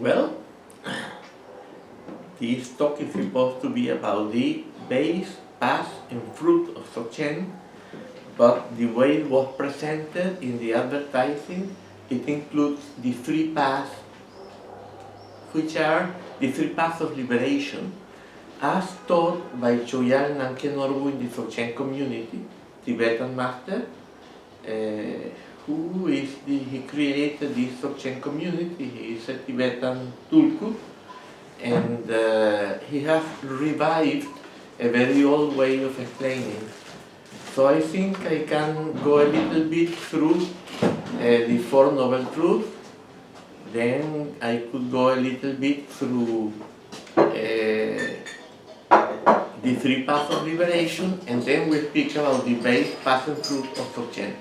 Well, this talk is supposed to be about the base, path, and fruit of Dzogchen, but the way it was presented in the advertising, it includes the three paths, which are the three paths of liberation, as taught by Chogyal Namkhen Norbu in the Dzogchen community, Tibetan master, he created this Dzogchen community. He is a Tibetan Tulku, and he has revived a very old way of explaining. So I think I can go a little bit through the Four Noble Truths, then I could go a little bit through the three paths of liberation, and then we speak about the base, path, and fruit of Dzogchen.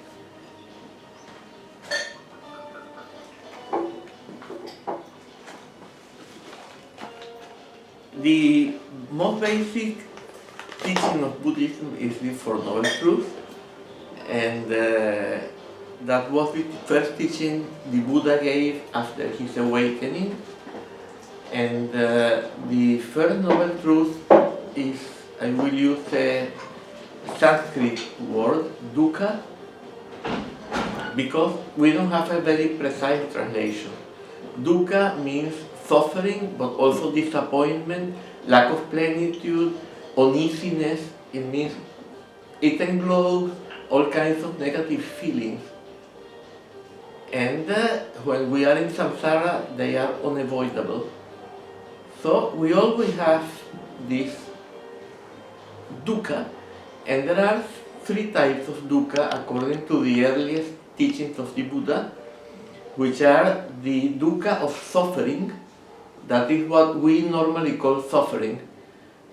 The most basic teaching of Buddhism is the Four Noble Truths, and that was the first teaching the Buddha gave after his awakening. And the first Noble Truth is, I will use a Sanskrit word, dukkha, because we don't have a very precise translation. Dukkha means suffering, but also disappointment, lack of plenitude, uneasiness. It means it englobes all kinds of negative feelings. And when we are in samsara, they are unavoidable. So we always have this dukkha, and there are three types of dukkha according to the earliest teachings of the Buddha, which are the dukkha of suffering. That is what we normally call suffering.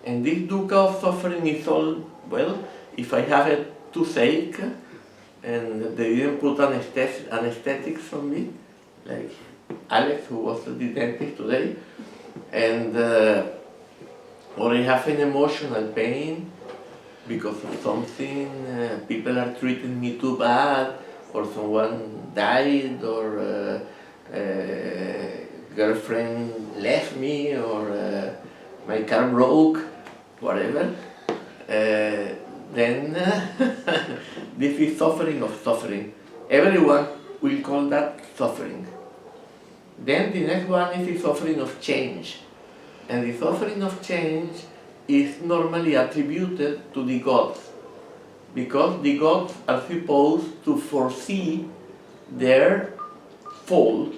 And this dukkha of suffering is all, well, if I have a toothache and they didn't put anesthetics on me, like Alex, who was at the dentist today, and or I have an emotional pain because of something, people are treating me too bad, or someone died, or girlfriend left me, or my car broke, whatever, then this is suffering of suffering. Everyone will call that suffering. Then the next one is the suffering of change. And the suffering of change is normally attributed to the gods, because the gods are supposed to foresee their fall,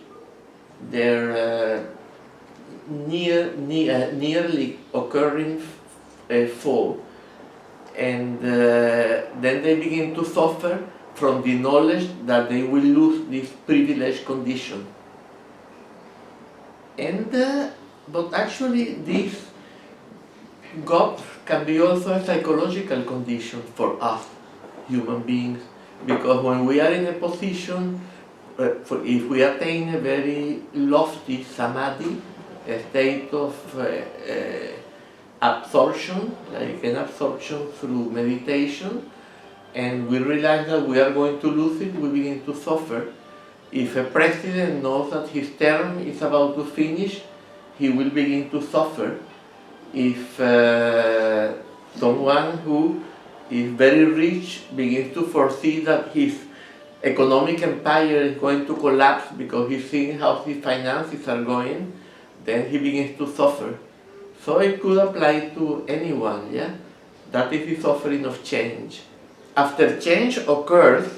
their nearly occurring fall, and then they begin to suffer from the knowledge that they will lose this privileged condition. And but actually this God can be also a psychological condition for us human beings, because when we are in a position, if we attain a very lofty samadhi, a state of absorption, like an absorption through meditation, and we realize that we are going to lose it, we begin to suffer. If a president knows that his term is about to finish, he will begin to suffer. If someone who is very rich begins to foresee that his economic empire is going to collapse because he's seeing how his finances are going, then he begins to suffer. So it could apply to anyone, yeah? That is the suffering of change. After change occurs,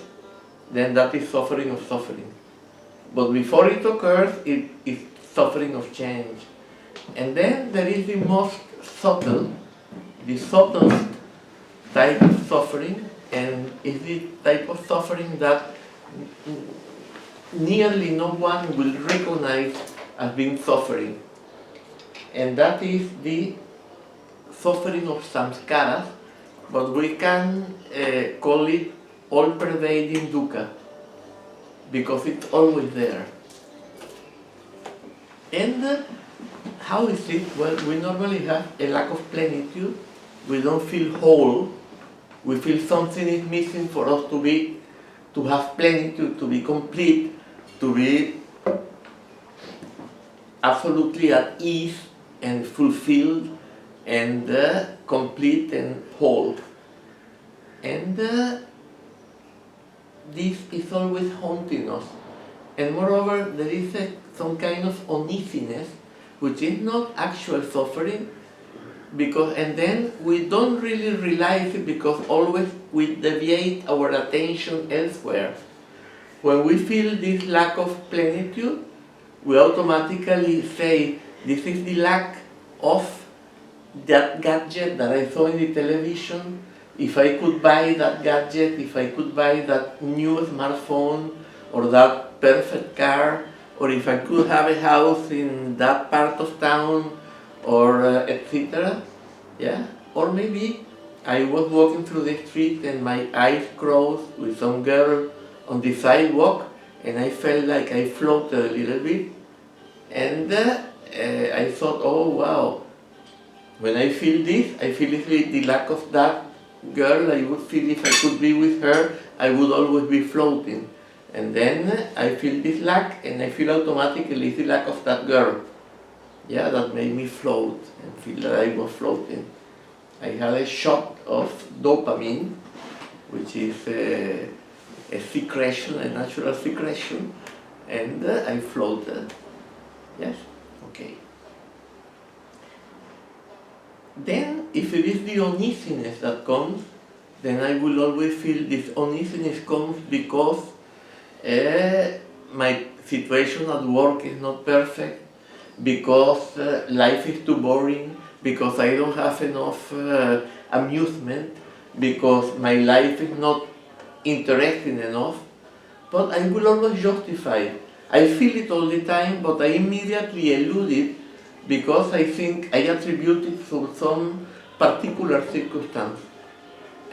then that is suffering of suffering. But before it occurs, it is suffering of change. And then there is the most subtle, the subtlest type of suffering, and is the type of suffering that nearly no one will recognize as being suffering. And that is the suffering of samskaras, but we can call it all-pervading dukkha, because it's always there. And how is it? Well, we normally have a lack of plenitude. We don't feel whole. We feel something is missing for us to have plenitude, to be complete, to be absolutely at ease and fulfilled and complete and whole. And this is always haunting us. And moreover, there is some kind of uneasiness, which is not actual suffering, because, and then we don't really realize it because always we deviate our attention elsewhere. When we feel this lack of plenitude, we automatically say, this is the lack of that gadget that I saw in the television. If I could buy that gadget, if I could buy that new smartphone or that perfect car, or if I could have a house in that part of town, or etc. Yeah? Or maybe I was walking through the street and my eyes crossed with some girl on the sidewalk, and I felt like I floated a little bit, and I thought, oh wow, when I feel this, I feel the lack of that girl. I would feel if I could be with her, I would always be floating. And then I feel this lack, and I feel automatically the lack of that girl. Yeah, that made me float and feel that I was floating. I had a shot of dopamine, which is a secretion, a natural secretion, and I floated. Yes? Okay. Then, if it is the uneasiness that comes, then I will always feel this uneasiness comes because my situation at work is not perfect, because life is too boring, because I don't have enough amusement, because my life is not interesting enough. But I will always justify it. I feel it all the time, but I immediately elude it because I think I attribute it to some particular circumstance.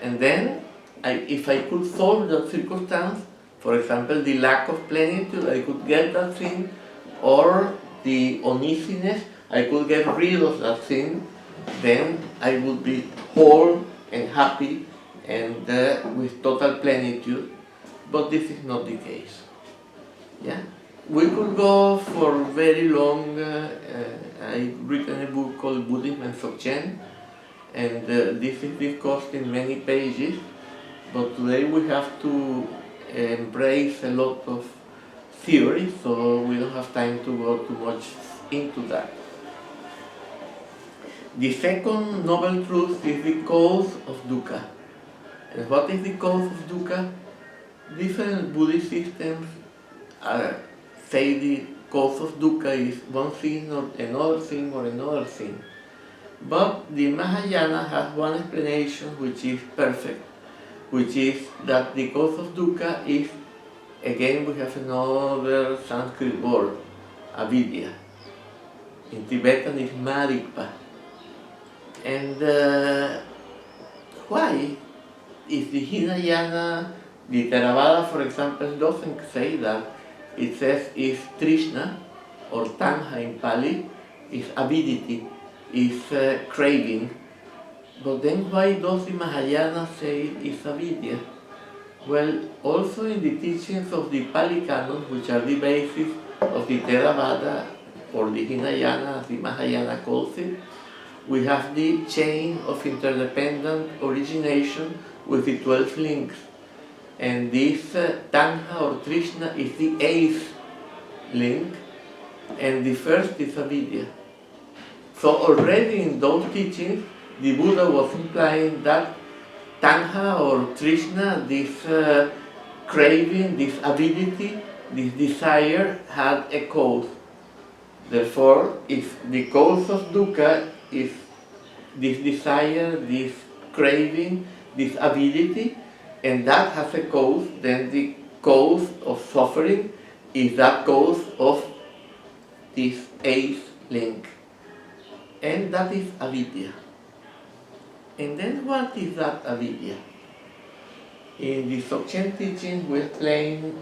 And then, if I could solve that circumstance, for example, the lack of plenitude, I could get that thing, or the uneasiness, I could get rid of that thing, then I would be whole and happy and with total plenitude. But this is not the case. Yeah? We could go for very long. I've written a book called Buddhism and Dzogchen, and this is discussed in many pages, but today we have to embrace a lot of theory, so we don't have time to go too much into that. The second noble truth is the cause of dukkha. And what is the cause of dukkha? Different Buddhist systems say the cause of dukkha is one thing or another thing or another thing. But the Mahayana has one explanation which is perfect, which is that the cause of dukkha is, again we have another Sanskrit word, avidya. In Tibetan it's marikpa. And why? If the Hinayana, the Theravada for example, doesn't say that, it says is Trishna, or Tanha in Pali, is avidity, is craving. But then why does the Mahayana say is avidya? Well, also in the teachings of the Pali Canon, which are the basis of the Theravada, or the Hinayana, as the Mahayana calls it, we have the chain of interdependent origination with the 12 links. And this Tanha or Trishna is the 8th link, and the first is avidya. So already in those teachings, the Buddha was implying that Tanha or Trishna, this craving, this avidity, this desire, had a cause. Therefore, if the cause of dukkha is this desire, this craving, this avidity, and that has a cause, then the cause of suffering is that cause of this 8th link. And that is avidya. And then what is that avidya? In the Dzogchen teaching we explain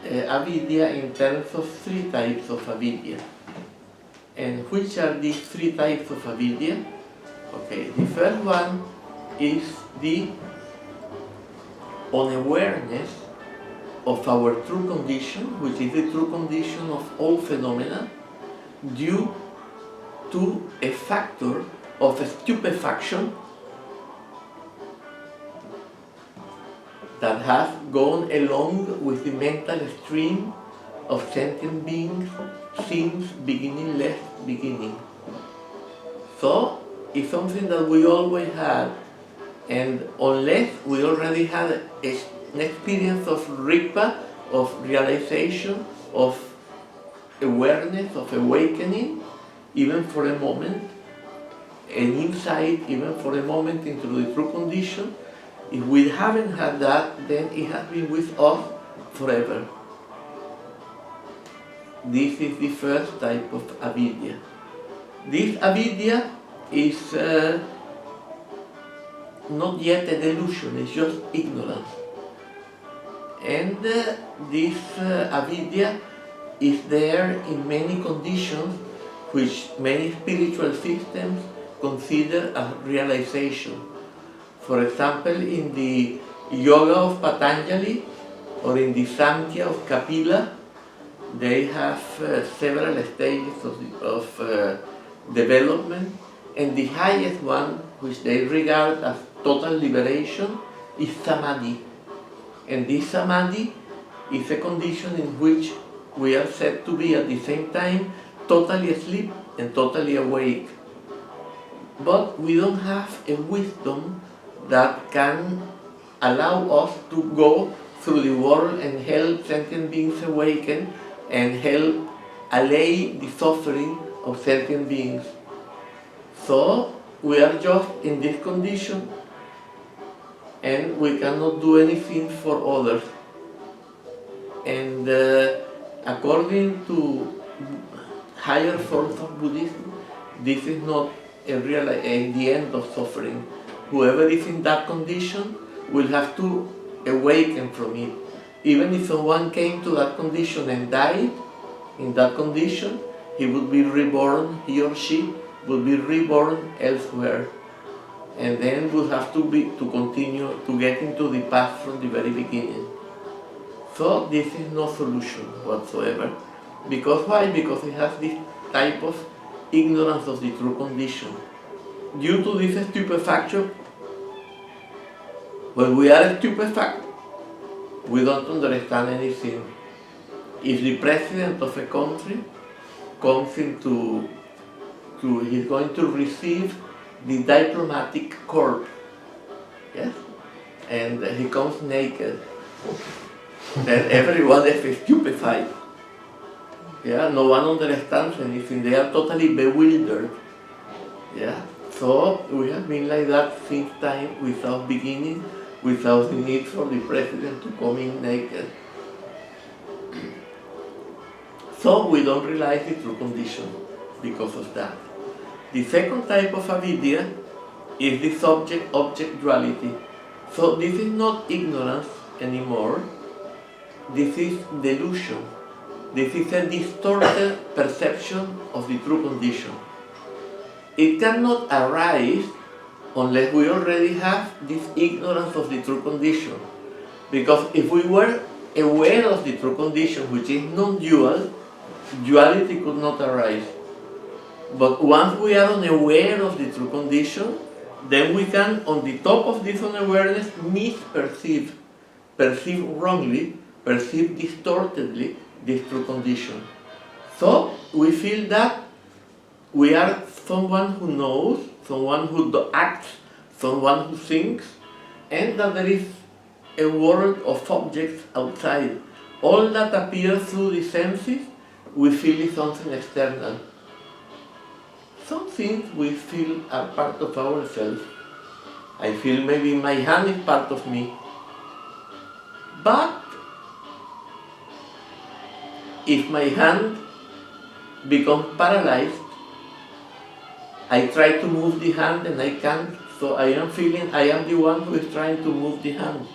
avidya in terms of 3 types of avidya. And which are these 3 types of avidya? Okay, the first one is the unawareness of our true condition, which is the true condition of all phenomena, due to a factor of stupefaction that has gone along with the mental stream of sentient beings since beginningless beginning. So it's something that we always had, and unless we already had an experience of Rigpa, of realization, of awareness, of awakening, even for a moment, an insight, even for a moment into the true condition, if we haven't had that, then it has been with us forever. This is the first type of avidya. This avidya is not yet a delusion, it's just ignorance. And this avidya is there in many conditions which many spiritual systems consider as realization. For example, in the yoga of Patanjali or in the Samkhya of Kapila, they have several stages of development, and the highest one, which they regard as total liberation, is samadhi. And this samadhi is a condition in which we are said to be at the same time totally asleep and totally awake. But we don't have a wisdom that can allow us to go through the world and help sentient beings awaken and help allay the suffering of sentient beings. So we are just in this condition and we cannot do anything for others. And according to higher forms of Buddhism, this is not the end of suffering. Whoever is in that condition will have to awaken from it. Even if someone came to that condition and died in that condition, he would be reborn, he or she would be reborn elsewhere. And then will have to continue to get into the path from the very beginning. So this is no solution whatsoever. Because why? Because it has this type of ignorance of the true condition. Due to this stupefaction, when we are stupefact, we don't understand anything. If the president of a country comes he's going to receive the diplomatic corps, yes, and he comes naked, then everyone is stupefied. Yeah, no one understands anything. They are totally bewildered. Yeah, so we have been like that since time, without beginning, without the need for the president to come in naked. So we don't realize the true condition because of that. The second type of avidya is the subject-object duality. So this is not ignorance anymore. This is delusion. This is a distorted perception of the true condition. It cannot arise unless we already have this ignorance of the true condition. Because if we were aware of the true condition, which is non-dual, duality could not arise. But once we are unaware of the true condition, then we can, on the top of this unawareness, perceive wrongly, perceive distortedly this true condition. So we feel that we are someone who knows, someone who acts, someone who thinks, and that there is a world of objects outside. All that appears through the senses, we feel is something external. Some things we feel are part of ourselves. I feel maybe my hand is part of me. But if my hand becomes paralyzed, I try to move the hand and I can't. So I am feeling I am the one who is trying to move the hand.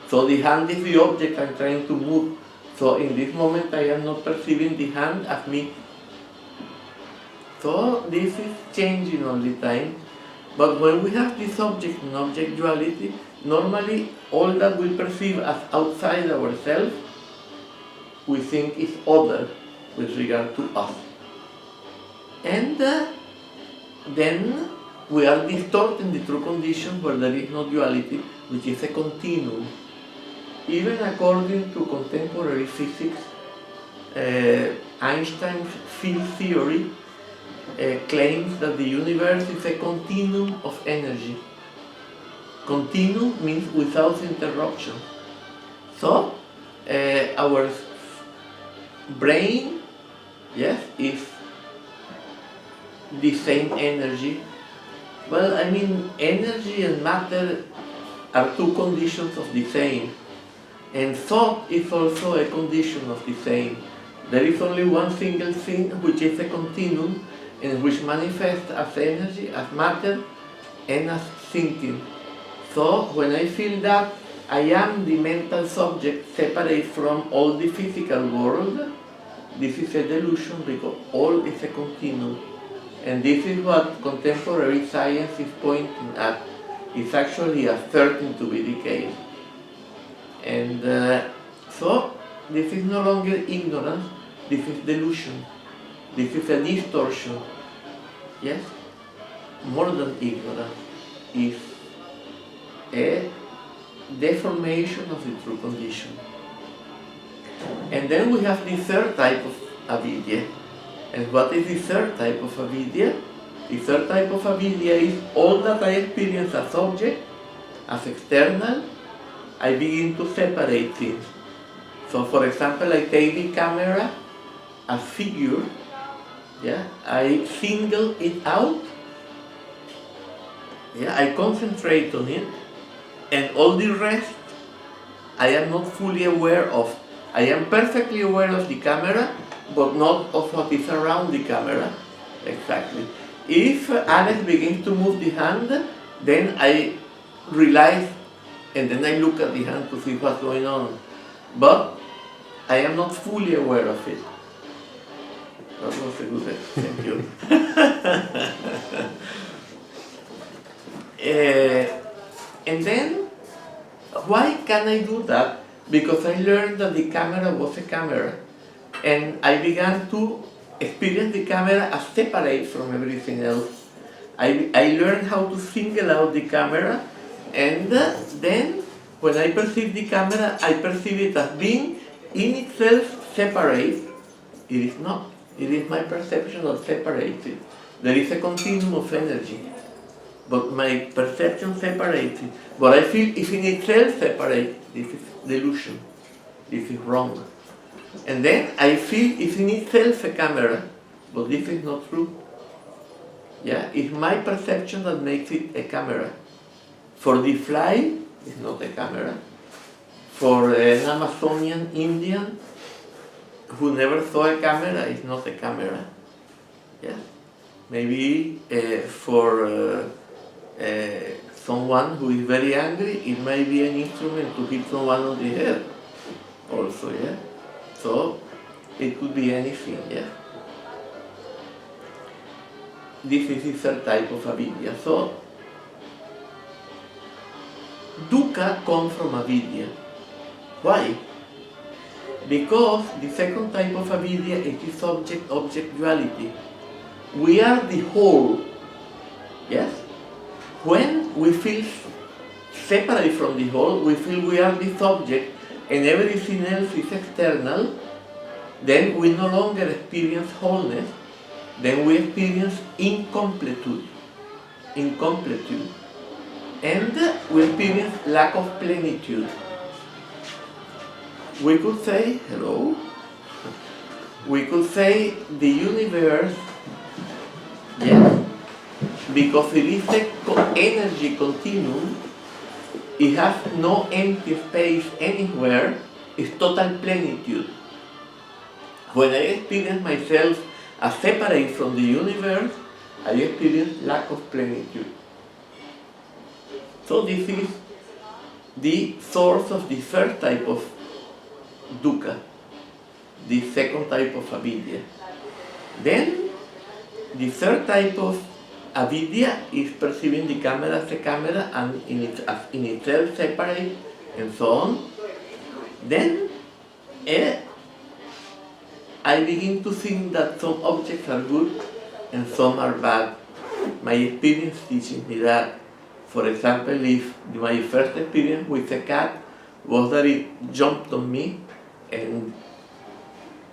So the hand is the object I'm trying to move. So in this moment I am not perceiving the hand as me. So this is changing all the time. But when we have this object and object duality, normally all that we perceive as outside ourselves, we think is other with regard to us. And then we are distorting the true condition where there is no duality, which is a continuum. Even according to contemporary physics, Einstein's field theory claims that the universe is a continuum of energy. Continuum means without interruption. So, our brain, yes, is the same energy. Well, I mean, energy and matter are two conditions of the same. And thought is also a condition of the same. There is only one single thing which is a continuum and which manifests as energy, as matter, and as thinking. So, when I feel that I am the mental subject separate from all the physical world, this is a delusion because all is a continuum. And this is what contemporary science is pointing at. It's actually asserting to be the case. And so, this is no longer ignorance, this is delusion. This is a distortion. Yes? More than ignorance is a deformation of the true condition. And then we have the third type of avidya. And what is the third type of avidya? The third type of avidya is all that I experience as object, as external, I begin to separate things. So for example, I take the camera as figure, yeah, I single it out, yeah, I concentrate on it, and all the rest I am not fully aware of. I am perfectly aware of the camera, but not of what is around the camera. Exactly. If Alex begins to move the hand, then I realize, and then I look at the hand to see what's going on. But I am not fully aware of it. That was a good thank you. And then, why can I do that? Because I learned that the camera was a camera. And I began to experience the camera as separate from everything else. I learned how to single out the camera, and then when I perceive the camera, I perceive it as being in itself separate. It is not. It is my perception of separated. There is a continuum of energy, but my perception separates it. What I feel is in itself separate. This is delusion. This is wrong. And then I feel it's in itself a camera, but this is not true. Yeah, it's my perception that makes it a camera. For the fly, it's not a camera. For an Amazonian Indian who never saw a camera, it's not a camera. Yeah, maybe for someone who is very angry, it might be an instrument to hit someone on the head. Also, yeah. So it could be anything, yeah. This is a type of avidya. So dukkha comes from avidya. Why? Because the second type of avidya is subject-object duality. We are the whole, yes? When we feel separate from the whole, we feel we are the subject and everything else is external, then we no longer experience wholeness, then we experience incompletude, and we experience lack of plenitude. We could say, hello, we could say the universe, yes, because it is an energy continuum, it has no empty space anywhere, it's total plenitude. When I experience myself as separate from the universe, I experience lack of plenitude. So this is the source of the third type of dukkha, the second type of avidya. Then, the third type of avidya is perceiving the camera as a camera and in itself separate and so on. Then, I begin to think that some objects are good and some are bad. My experience teaches me that. For example, if my first experience with a cat was that it jumped on me and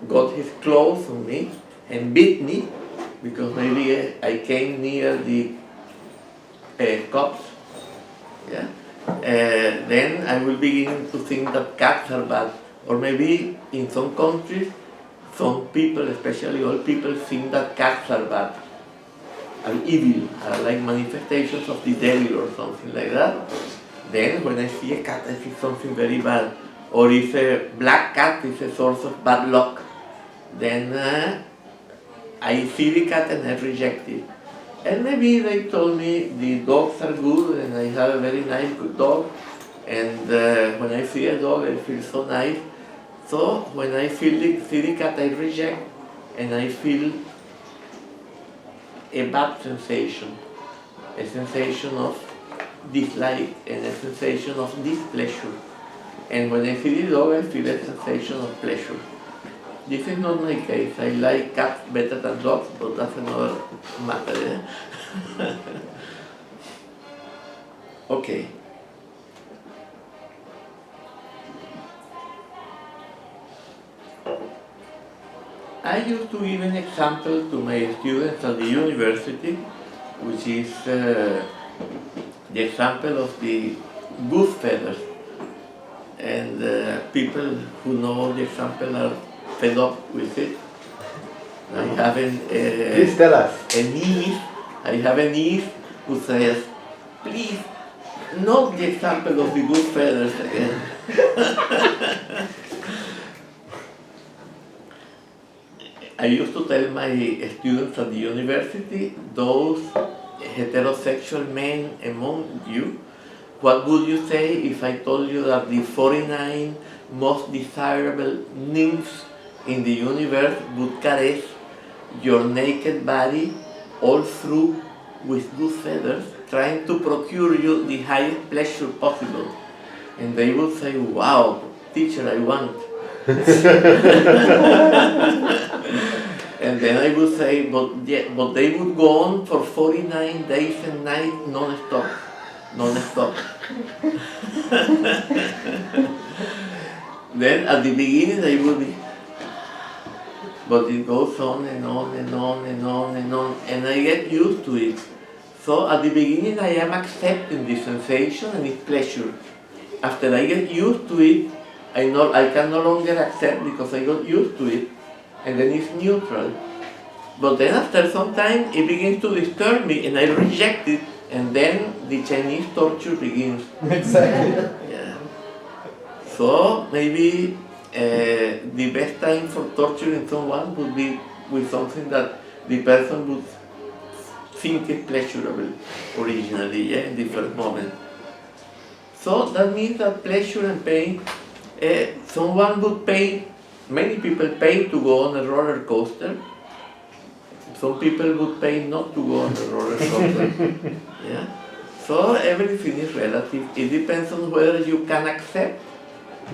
got his claws on me and bit me because maybe I came near the cops, yeah? Then I will begin to think that cats are bad. Or maybe in some countries, some people, especially old people, think that cats are bad, are evil, are like manifestations of the devil or something like that. Then when I see a cat, I see something very bad. Or if a black cat is a source of bad luck, then I see the cat and I reject it. And maybe they told me the dogs are good and I have a very nice good dog. And when I see a dog, I feel so nice. So when I see the cat, I reject and I feel a bad sensation, a sensation of dislike and a sensation of displeasure. And when I see the dog, I feel a sensation of pleasure. This is not my case. I like cats better than dogs, but that's another matter. Eh? Okay. I used to give an example to my students at the university, which is the example of the goose feathers. And people who know the example are fed up with it. I have Please tell us. I have a niece who says, please, not the example of the goose feathers again. I used to tell my students at the university, those heterosexual men among you, what would you say if I told you that the 49 most desirable nymphs in the universe would caress your naked body all through with goose feathers, trying to procure you the highest pleasure possible? And they would say, wow, teacher, I want. And then I would say, but they would go on for 49 days and nights non-stop. Then at the beginning I would be, but it goes on and on and on and on and on, and I get used to it. So at the beginning I am accepting the sensation and its pleasure. After I get used to it, I can no longer accept because I got used to it, and then it's neutral. But then after some time it begins to disturb me and I reject it, and then the Chinese torture begins. Exactly. Yeah. So maybe the best time for torturing someone would be with something that the person would think is pleasurable originally, yeah, in the first moment. So that means that pleasure and pain, someone would pay, many people pay to go on a roller coaster. Some people would pay not to go on a roller coaster. Yeah? So everything is relative. It depends on whether you can accept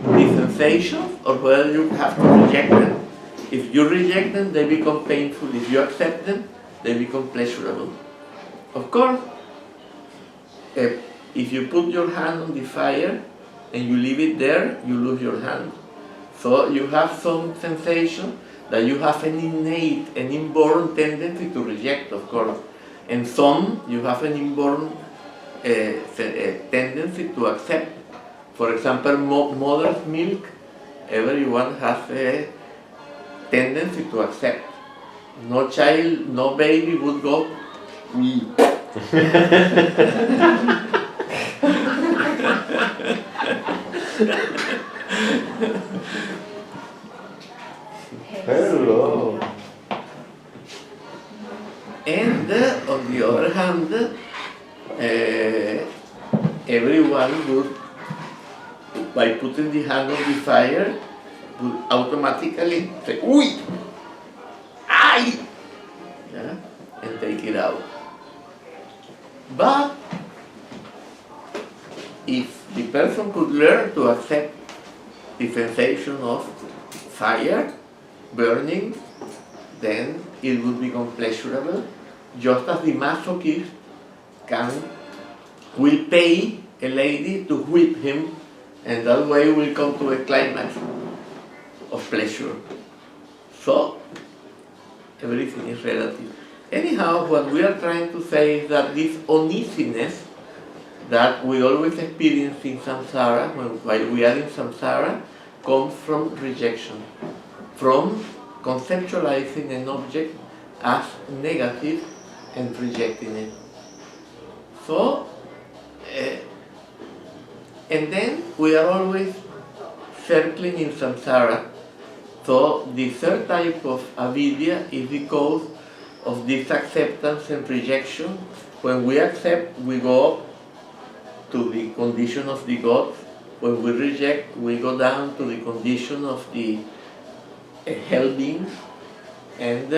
the sensations or whether you have to reject them. If you reject them, they become painful. If you accept them, they become pleasurable. Of course, if you put your hand on the fire and you leave it there, you lose your hand. So you have some sensation that you have an innate, an inborn tendency to reject, of course. And some, you have an inborn tendency to accept. For example, mother's milk, everyone has a tendency to accept. No child, no baby would go, Hello. And on the other hand, everyone would, by putting the hand on the fire, would automatically say, "Uy! Ay!" Yeah? And take it out. But if the person could learn to accept the sensation of fire, burning, then it will become pleasurable, just as the masochist will pay a lady to whip him, and that way will come to a climax of pleasure. So, everything is relative. Anyhow, what we are trying to say is that this uneasiness that we always experience in samsara, while we are in samsara, comes from rejection, from conceptualizing an object as negative and rejecting it. So, and then we are always circling in samsara. So the third type of avidya is because of this acceptance and rejection. When we accept, we go up to the condition of the gods. When we reject, we go down to the condition of the hell beings. And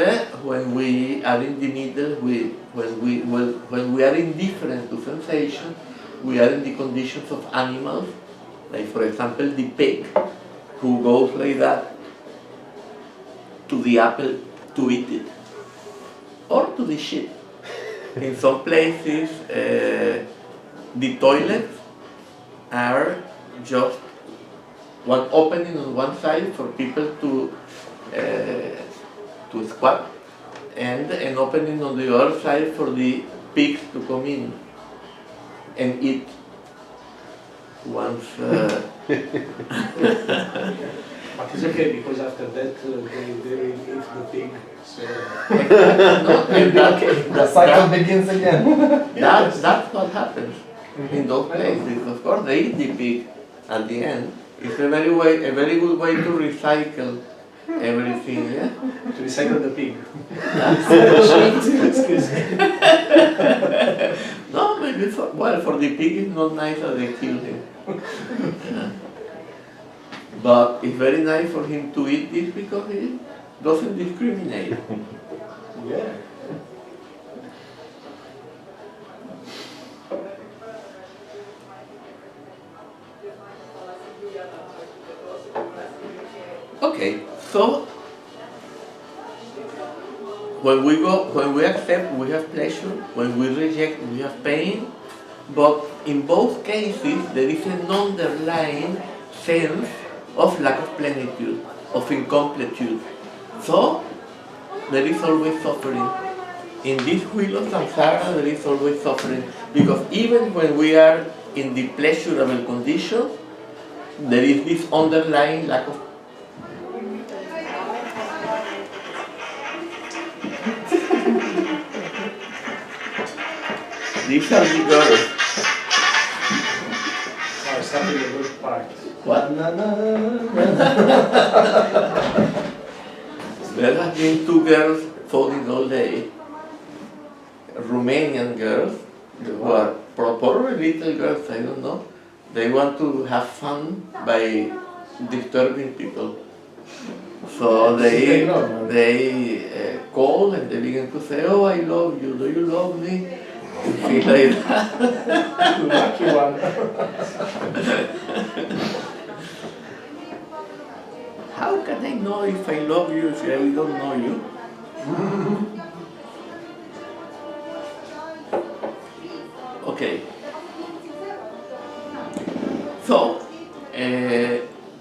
when we are in the middle, when we are indifferent to sensation, we are in the conditions of animals, like for example the pig, who goes like that to the apple to eat it, or to the shit. In some places, the toilets are just one opening on one side for people to squat, and an opening on the other side for the pigs to come in and eat once. But it's okay, because after that they will eat the pig. So The cycle begins again. That's what happens in those places. Of course, they eat the pig at the end. It's a very good way to recycle everything. Yeah? to recycle the pig. No, maybe for the pig it's not nice that they kill him. Yeah. But it's very nice for him to eat this because he doesn't discriminate. Yeah. Okay, so when we accept, we have pleasure. When we reject, we have pain. But in both cases, there is an underlying sense of lack of plenitude, of incompletude. So, there is always suffering. In this wheel of samsara, there is always suffering. Because even when we are in the pleasurable condition, there is this underlying lack of These are the girls. Now starting the good part. What? There have been two girls falling all day. Romanian girls, who are probably little girls, I don't know. They want to have fun by disturbing people. So they call and they begin to say, "Oh, I love you. Do you love me?" Things like that. Lucky one. How can I know if I love you if I don't know you? Okay. So,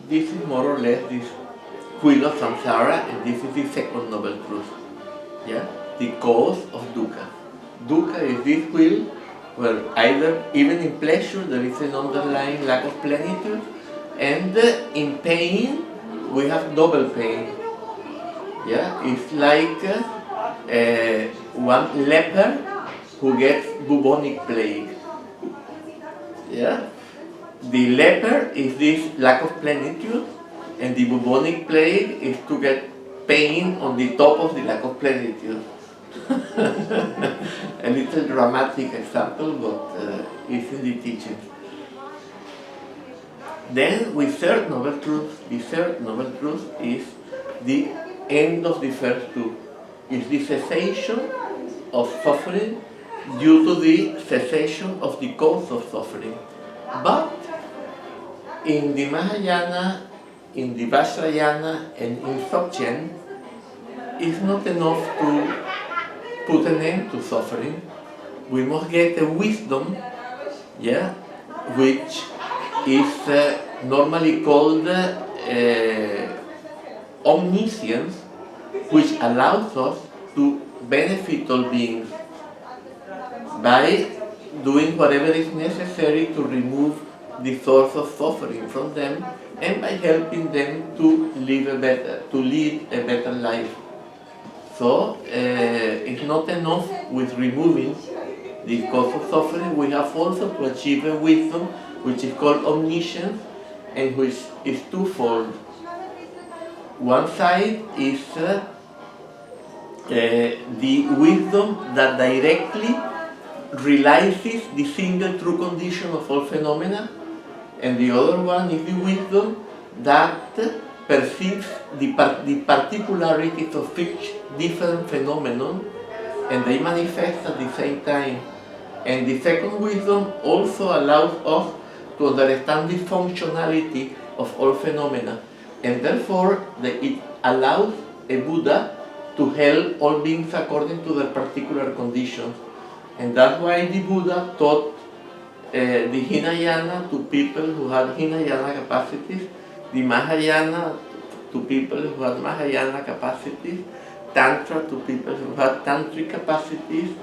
this is more or less this wheel of samsara, and this is the second noble truth. Yeah? The cause of dukkha. Dukkha is this wheel where either, even in pleasure, there is an underlying lack of plenitude, and in pain, we have double pain. Yeah? It's like one leper who gets bubonic plague. Yeah? The leper is this lack of plenitude, and the bubonic plague is to get pain on the top of the lack of plenitude. A little dramatic example, but it's in the teachings. Then, with third noble truth, the third noble truth is the end of the first two. It's the cessation of suffering due to the cessation of the cause of suffering. But in the Mahayana, in the Vajrayana, and in Dzogchen, it's not enough to put an end to suffering. We must get a wisdom, yeah, which is normally called omniscience, which allows us to benefit all beings by doing whatever is necessary to remove the source of suffering from them and by helping them to lead a better life. So it's not enough with removing the cause of suffering. We have also to achieve a wisdom which is called omniscience and which is twofold. One side is the wisdom that directly realizes the single true condition of all phenomena, and the other one is the wisdom that perceives the particularities of each different phenomenon, and they manifest at the same time. And the second wisdom also allows us to understand the functionality of all phenomena, and therefore it allows a Buddha to help all beings according to their particular conditions. And that's why the Buddha taught the Hinayana to people who had Hinayana capacities, the Mahayana to people who had Mahayana capacities, Tantra to people who had Tantric capacities,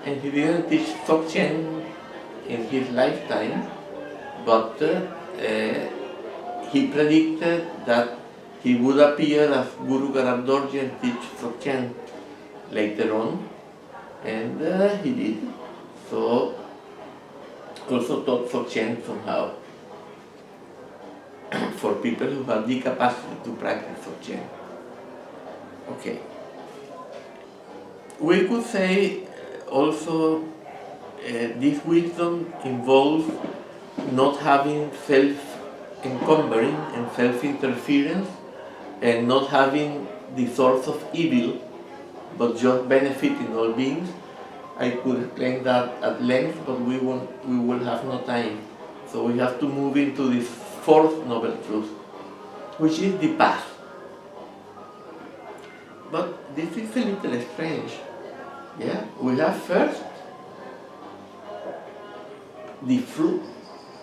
and he didn't teach Dzogchen in his lifetime, but he predicted that he would appear as Guru Garab Dorje and teach Dzogchen later on, and he did. So, also taught Dzogchen somehow for people who have the capacity to practice Dzogchen. Okay. We could say also this wisdom involves not having self-encumbering and self-interference and not having the source of evil, but just benefiting all beings. I could explain that at length, but we will have no time. So we have to move into this fourth noble truth, which is the path. But this is a little strange. Yeah, we have first the fruit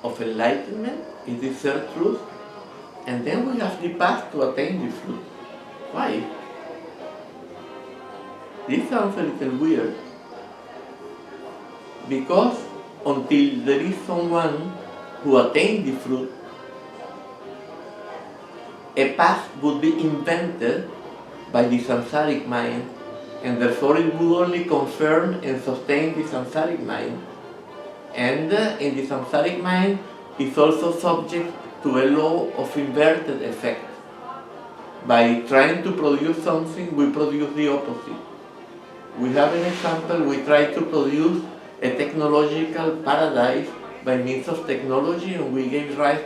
of enlightenment is the third truth, and then we have the path to attain the fruit. Why? This sounds a little weird, because until there is someone who attains the fruit, a path would be invented by the samsaric mind, and therefore it would only confirm and sustain the samsaric mind. And in the samsaric mind is also subject to a law of inverted effect. By trying to produce something, we produce the opposite. We have an example. We try to produce a technological paradise by means of technology, and we gave rise